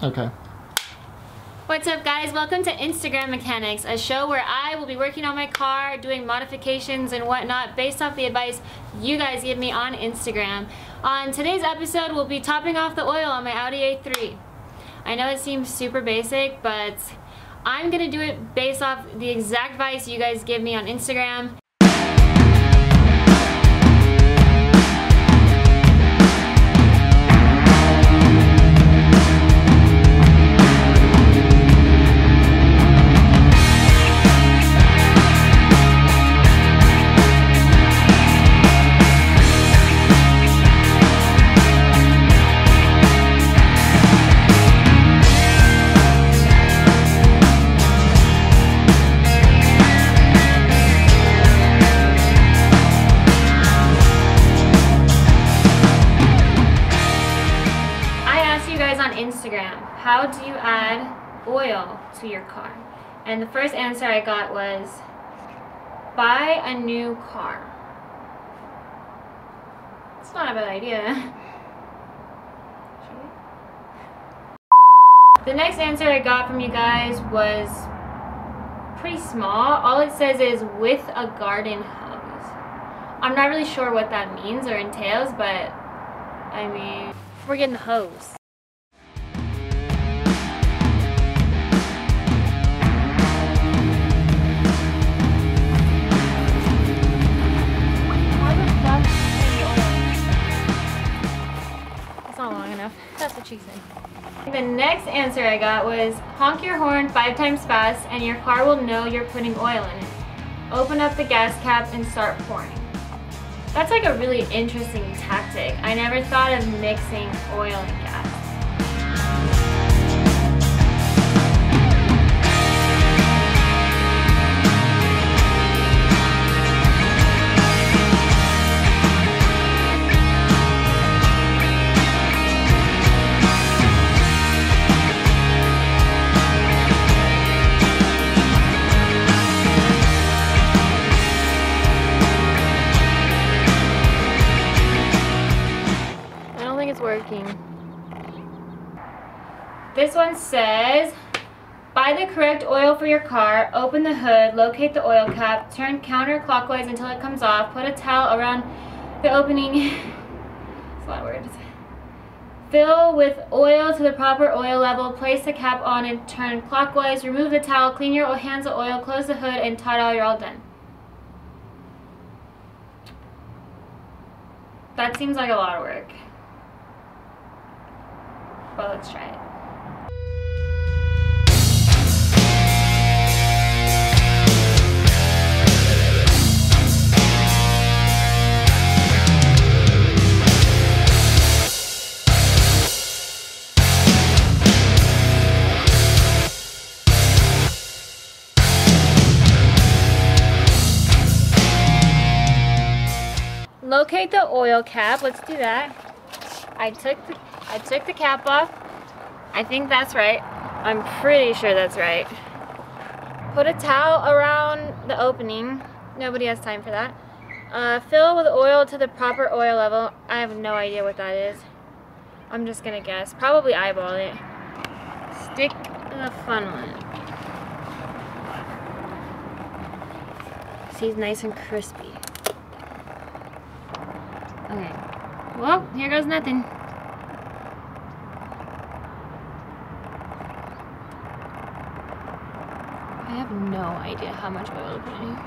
Okay. What's up, guys? Welcome to Instagram Mechanics, a show where I will be working on my car, doing modifications and whatnot based off the advice you guys give me on Instagram. On today's episode, we'll be topping off the oil on my Audi A3. I know it seems super basic, but I'm gonna do it based off the exact advice you guys give me on Instagram. Instagram, how do you add oil to your car? And the first answer I got was, buy a new car. It's not a bad idea. The next answer I got from you guys was pretty small. All it says is with a garden hose. I'm not really sure what that means or entails, but I mean, we're getting the hose. That's what she said. The next answer I got was, honk your horn 5 times fast and your car will know you're putting oil in it. Open up the gas cap and start pouring. That's like a really interesting tactic. I never thought of mixing oil and gas. Working. This one says, buy the correct oil for your car, open the hood, locate the oil cap, turn counterclockwise until it comes off, put a towel around the opening, it's a lot of words, fill with oil to the proper oil level, place the cap on and turn clockwise, remove the towel, clean your hands of oil, close the hood, and ta-da, you're all done. That seems like a lot of work. Well, let's try it. Locate the oil cap. Let's do that. I took the cap off. I think that's right. I'm pretty sure that's right. Put a towel around the opening. Nobody has time for that. Fill with oil to the proper oil level. I have no idea what that is. I'm just gonna guess. Probably eyeball it. Stick the funnel in. See, it's nice and crispy. Okay. Well, here goes nothing. I have no idea how much oil to put in here.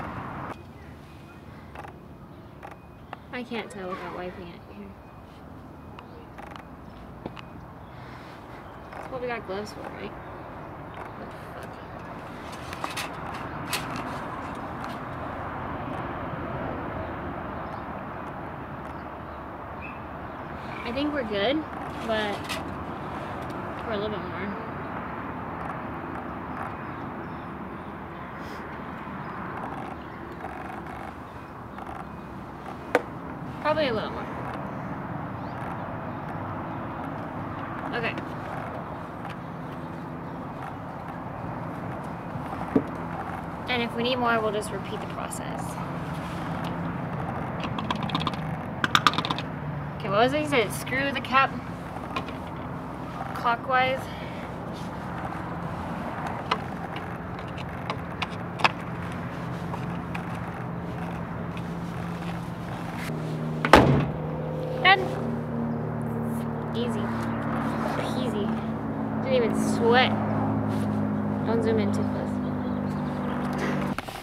I can't tell without wiping it here. That's what we got gloves for, right? What the fuck? I think we're good, but for a little bit more. Probably a little more. Okay. And if we need more, we'll just repeat the process. Okay, what was it? You said screw the cap clockwise. even sweat. Don't zoom in too close.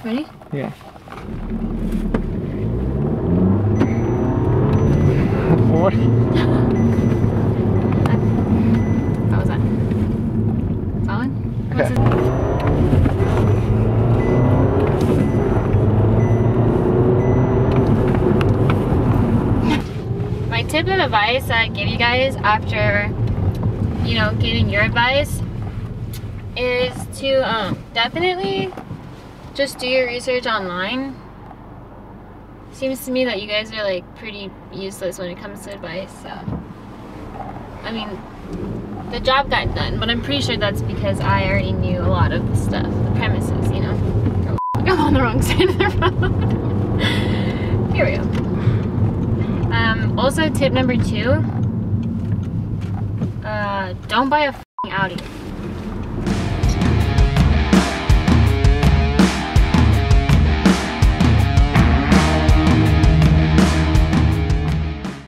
Ready? Yeah. What? How was that? Solid? Okay. My tip of advice that I give you guys after, you know, getting your advice is to definitely just do your research online. Seems to me that you guys are like pretty useless when it comes to advice, so I mean, the job got done, but I'm pretty sure that's because I already knew a lot of the stuff, the premises, you know. I'm on the wrong side of the road. Here we go. Also, tip number 2, don't buy a f***ing Audi.